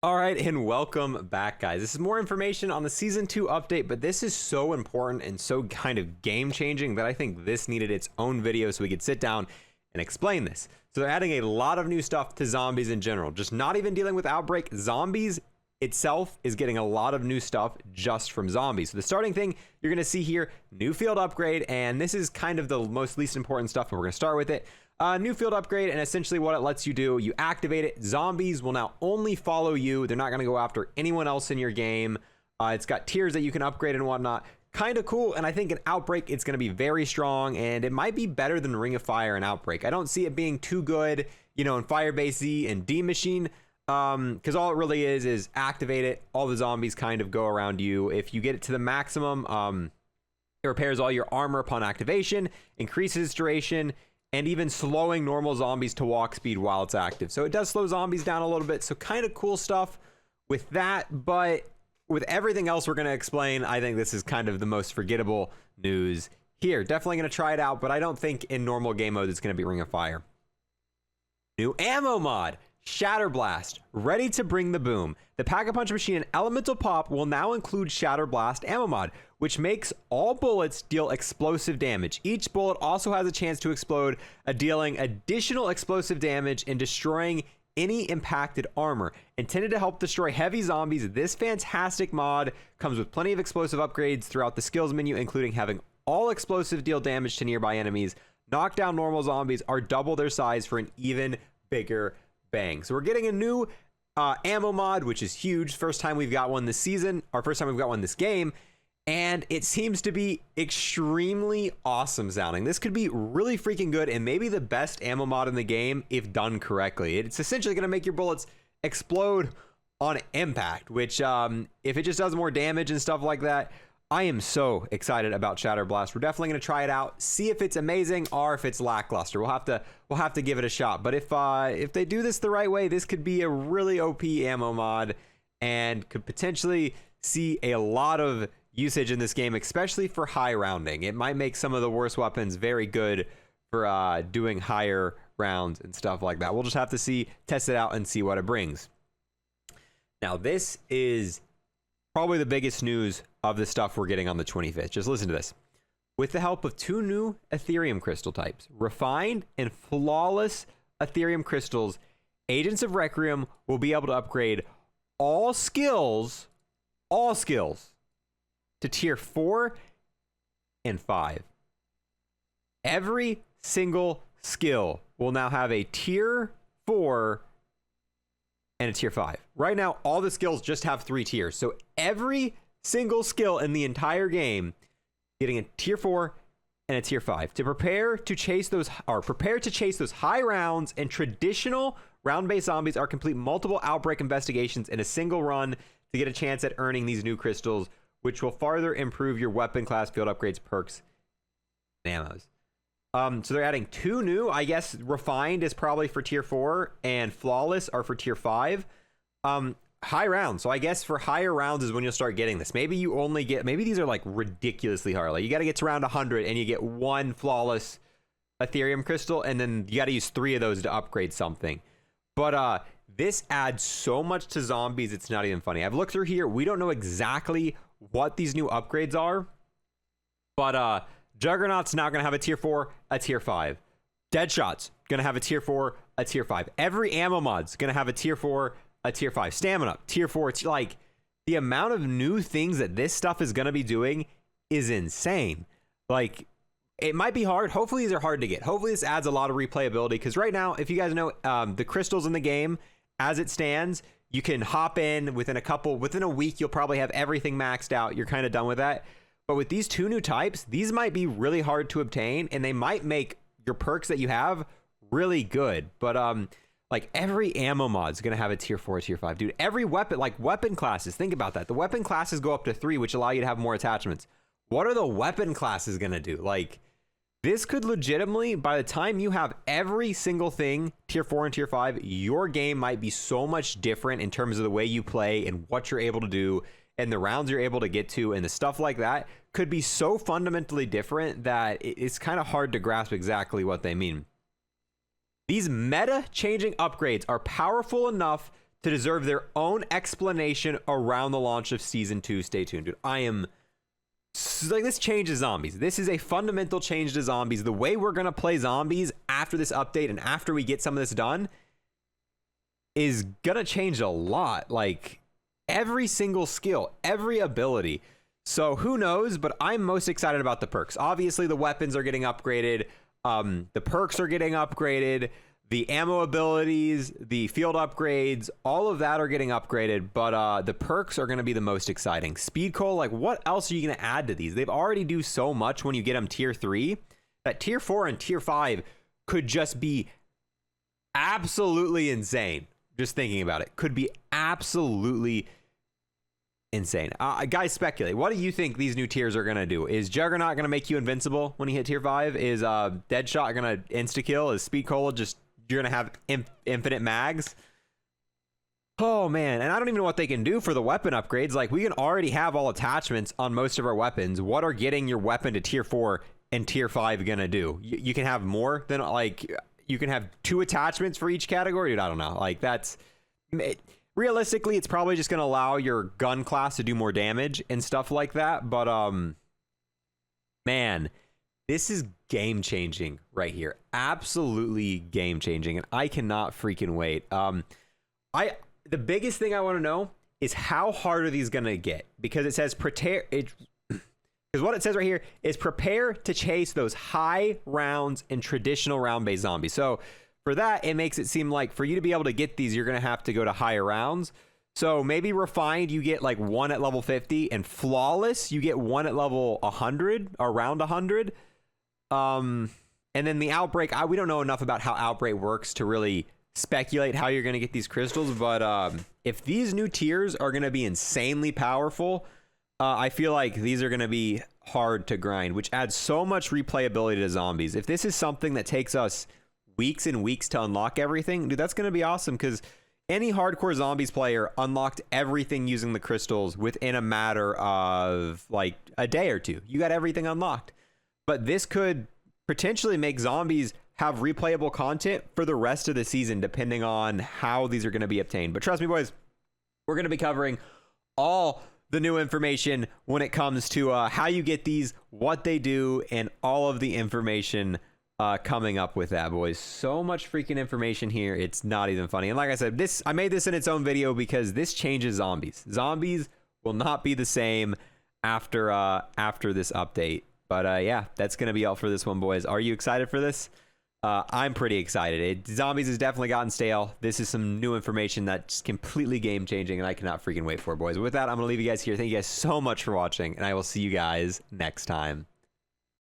All right, and welcome back, guys. This is more information on the Season 2 update, but this is so important and so kind of game-changing that I think this needed its own video so we could sit down and explain this. So they're adding a lot of new stuff to zombies in general, just not even dealing with Outbreak. Zombies itself is getting a lot of new stuff just from zombies. So the starting thing you're going to see here, new field upgrade, and this is kind of the most least important stuff, and we're going to start with it. New field upgrade, and essentially what it lets you do, you activate it. Zombies will now only follow you. They're not going to go after anyone else in your game. It's got tiers that you can upgrade and whatnot. Kind of cool, and I think in Outbreak, it's going to be very strong, and it might be better than Ring of Fire and Outbreak. I don't see it being too good, you know, in FIREBASE-Z and D Machine, because all it really is activate it. All the zombies kind of go around you. If you get it to the maximum, it repairs all your armor upon activation, increases duration, and even slowing normal zombies to walk speed while it's active. So it does slow zombies down a little bit. So kind of cool stuff with that. But with everything else we're going to explain, I think this is kind of the most forgettable news here. Definitely going to try it out, but I don't think in normal game mode it's going to be Ring of Fire. New ammo mod. Shatter Blast, ready to bring the boom. The Pack-a-Punch machine and Elemental Pop will now include Shatter Blast ammo mod, which makes all bullets deal explosive damage. Each bullet also has a chance to explode, dealing additional explosive damage and destroying any impacted armor. Intended to help destroy heavy zombies, this fantastic mod comes with plenty of explosive upgrades throughout the skills menu, including having all explosive deal damage to nearby enemies, knock down normal zombies, or double their size for an even bigger bang. So we're getting a new ammo mod, which is huge. First time we've got one this season, or first time we've got one this game, and it seems to be extremely awesome sounding. This could be really freaking good and maybe the best ammo mod in the game if done correctly. It's essentially going to make your bullets explode on impact, which if it just does more damage and stuff like that, I am so excited about Shatter Blast. We're definitely going to try it out, see if it's amazing or if it's lackluster. We'll have to give it a shot. But if they do this the right way, this could be a really OP ammo mod and could potentially see a lot of usage in this game, especially for high rounding. It might make some of the worst weapons very good for doing higher rounds and stuff like that. We'll just have to test it out and see what it brings. Now, this is probably the biggest news of the stuff we're getting on the 25th. Just listen to this. With the help of 2 new Ethereum crystal types, refined and flawless Ethereum crystals, Agents of Requiem will be able to upgrade all skills to tier 4 and 5. Every single skill will now have a tier 4 and a tier 5. Right now, all the skills just have 3 tiers. So every single skill in the entire game getting a tier 4 and a tier 5 to prepare to chase those high rounds, and traditional round-based zombies are complete multiple Outbreak investigations in a single run to get a chance at earning these new crystals, which will further improve your weapon class, field upgrades, perks, and ammos. So they're adding 2 new. I guess refined is probably for tier 4 and flawless are for tier 5. High rounds. So I guess for higher rounds is when you'll start getting this. Maybe these are like ridiculously hard. Like you got to get to round 100 and you get 1 flawless Ethereum crystal, and then you got to use 3 of those to upgrade something. But this adds so much to zombies, it's not even funny. I've looked through here. We don't know exactly what these new upgrades are, but Juggernaut's now going to have a tier 4, a tier 5. Deadshot's going to have a tier 4, a tier 5. Every ammo mod's going to have a tier 4, a tier 5. Stamina, tier 4. Like, the amount of new things that this stuff is going to be doing is insane. Like, it might be hard. Hopefully these are hard to get. Hopefully this adds a lot of replayability, because right now, if you guys know, the crystals in the game, as it stands, you can hop in within a week, you'll probably have everything maxed out. You're kind of done with that. But with these 2 new types, these might be really hard to obtain, and they might make your perks that you have really good. But like every ammo mod is going to have a tier 4, tier 5. Dude, every weapon, like weapon classes, think about that. The weapon classes go up to 3, which allow you to have more attachments. What are the weapon classes going to do? Like, this could legitimately, by the time you have every single thing, tier 4 and tier 5, your game might be so much different in terms of the way you play and what you're able to do and the rounds you're able to get to, and the stuff like that could be so fundamentally different that it's kind of hard to grasp exactly what they mean. These meta-changing upgrades are powerful enough to deserve their own explanation around the launch of Season 2. Stay tuned, dude. I am... like, this changes zombies. This is a fundamental change to zombies. The way we're going to play zombies after this update and after we get some of this done is going to change a lot. Like, every single skill, every ability. So who knows, but I'm most excited about the perks. Obviously, the weapons are getting upgraded. The perks are getting upgraded. The ammo abilities, the field upgrades, all of that are getting upgraded, but the perks are going to be the most exciting. Speed coal, like, what else are you going to add to these? They've already do so much when you get them tier 3, that tier 4 and tier 5 could just be absolutely insane. Just thinking about it, could be absolutely insane. Guys, speculate. What do you think these new tiers are going to do? Is Juggernaut going to make you invincible when you hit tier 5? Is Deadshot going to insta-kill? Is Speed coal just... you're gonna have infinite mags? Oh man, and I don't even know what they can do for the weapon upgrades. Like, we can already have all attachments on most of our weapons. What are getting your weapon to tier 4 and tier 5 gonna do? You can have more than, like, you can have 2 attachments for each category. Dude, I don't know. Like, that's realistically, it's probably just gonna allow your gun class to do more damage and stuff like that. But man, this is game changing right here. Absolutely game changing, and I cannot freaking wait. The biggest thing I want to know is how hard are these gonna get? Because it says prepare. Because what it says right here is prepare to chase those high rounds in traditional round-based zombies. So for that, it makes it seem like for you to be able to get these, you're gonna have to go to higher rounds. So maybe refined, you get like 1 at level 50, and flawless, you get 1 at level 100, around 100. And then the outbreak, we don't know enough about how outbreak works to really speculate how you're going to get these crystals, but if these new tiers are going to be insanely powerful, I feel like these are going to be hard to grind, which adds so much replayability to zombies. If this is something that takes us weeks and weeks to unlock everything, dude, that's going to be awesome, because any hardcore zombies player unlocked everything using the crystals within a matter of like a day or two. You got everything unlocked. But this could potentially make zombies have replayable content for the rest of the season, depending on how these are going to be obtained. But trust me, boys, we're going to be covering all the new information when it comes to how you get these, what they do, and all of the information coming up with that, boys. So much freaking information here. It's not even funny. And like I said, I made this in its own video because this changes zombies. Zombies will not be the same after this update. But yeah, that's going to be all for this one, boys. Are you excited for this? I'm pretty excited. Zombies has definitely gotten stale. This is some new information that's completely game-changing, and I cannot freaking wait for it, boys. With that, I'm going to leave you guys here. Thank you guys so much for watching, and I will see you guys next time.